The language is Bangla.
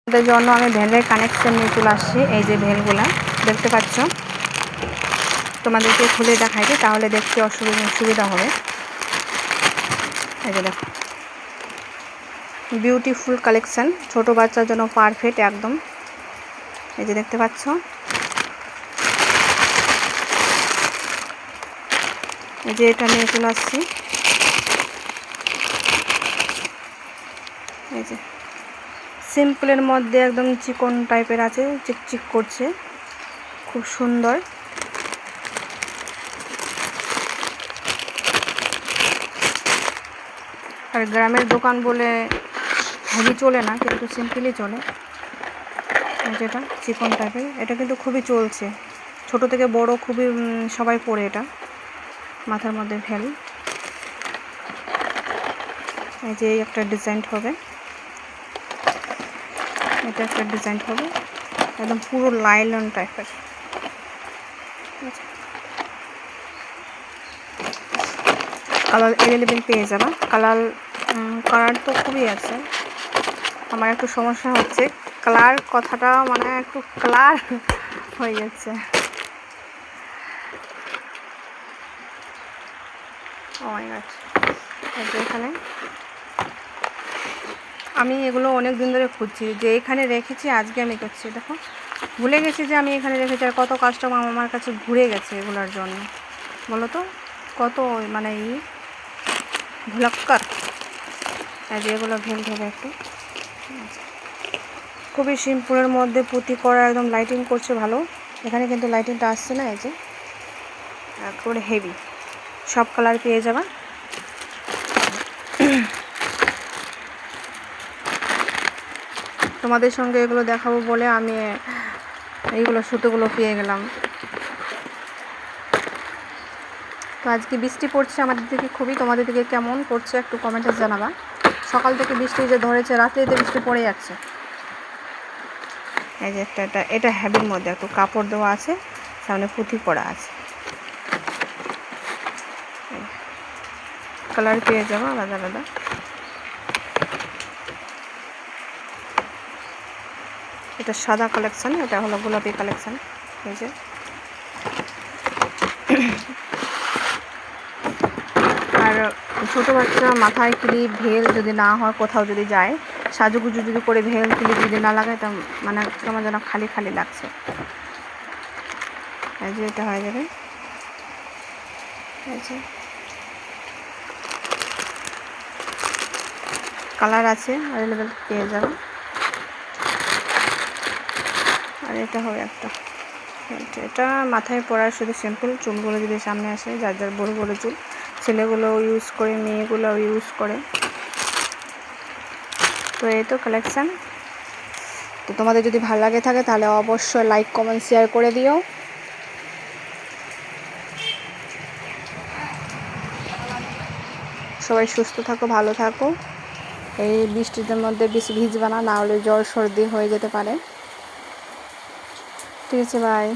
তাদের জন্য আমি ভেলের কানেকশন নিয়ে চলে আসছি। এই যে ভেলগুলা দেখতে পাচ্ছ, তোমাদেরকে খুলে দেখাই দিই, তাহলে দেখতে সুবিধা হবে। এই যে দেখো, বিউটিফুল কালেকশন, ছোট বাচ্চার জন্য পারফেক্ট একদম। এই যে দেখতে পাচ্ছ, এই যে এটা নিয়ে চলে আসছি। এই যে সিম্পলের মধ্যে একদম চিকন টাইপের আছে, চিকচিক করছে, খুব সুন্দর। আর গ্রামের দোকান বলে হেভি চলে না, কিন্তু সিম্পলই চলে। যেটা চিকন টাইপের, এটা কিন্তু খুবই চলছে, ছোট থেকে বড় খুবই সবাই পরে এটা। মাথার মধ্যে ভেল, এই যে একটা ডিজাইন হবে, এটা একটা ডিজাইন হবে, একদম পুরো লাইলন টাইপের। কালার অ্যাভেলেবেল পেয়ে যাবা। কালার তো খুবই আছে। আমার একটু সমস্যা হচ্ছে কালার কথাটা, মানে একটু কালার হয়ে যাচ্ছে। এখানে আমি এগুলো অনেক দিন ধরে খুঁজছি, যে এখানে রেখেছি, আজকে আমি করছি। দেখো, ভুলে গেছি যে আমি এখানে রেখেছি, আর কত কাস্টমার আমার কাছে ঘুরে গেছে এগুলোর জন্য, বলো তো কত মানে ভুলাক্কার। আর এগুলো ভেল ধরে একটু খুবই সিম্পলের মধ্যে পুঁতি করা, একদম লাইটিং করছে ভালো। এখানে কিন্তু লাইটিংটা আসছে না। এই যে একেবারে হেভি, সব কালার পেয়ে যাবা। তোমাদের সঙ্গে এগুলো দেখাবো বলে আমি এইগুলো সুতোগুলো পেয়ে গেলাম। তো আজকে বৃষ্টি পড়ছে আমাদের দিকে খুবই, তোমাদের দিকে কেমন পড়ছে একটু কমেন্টে জানাবা। সকাল থেকে বৃষ্টি যে ধরেছে, রাত্রিতে বৃষ্টি পড়ে যাচ্ছে। এই যে এটা হেভির মধ্যে একটু কাপড় দেওয়া আছে, সামনে পুঁথি করা আছে। কালার পেয়ে যাবো আলাদা আলাদা। এটা সাদা কালেকশন, এটা হলো গোলাপি কালেকশন। এই যে আর ছোটো বাচ্চা মাথায় ক্লিপ ভেল যদি না হয়, কোথাও যদি যায় সাজুগুজু যদি করে ভেল ক্লিপ যদি না লাগায়, তা মানে কেমন যেন খালি খালি লাগছে। এই যে এটা হয়ে যাবে। এই যে কালার আছে অ্যাভেলেবেল পেয়ে যাবে। আর এটা হবে একটা, এটা মাথায় পরার শুধু সিম্পল, চুলগুলো যদি সামনে আসে, যার যার বড় বড় চুল, ছেলেগুলো ইউজ করে, মেয়েগুলো ইউজ করে। তো এই তো কালেকশান। তো তোমাদের যদি ভালো লাগে থাকে তাহলে অবশ্যই লাইক কমেন্ট শেয়ার করে দিও। সবাই সুস্থ থাকো, ভালো থাকো। এই বৃষ্টির মধ্যে বেশি ভিজবে না, না হলে জ্বর সর্দি হয়ে যেতে পারে। ঠিক আছে, বাই।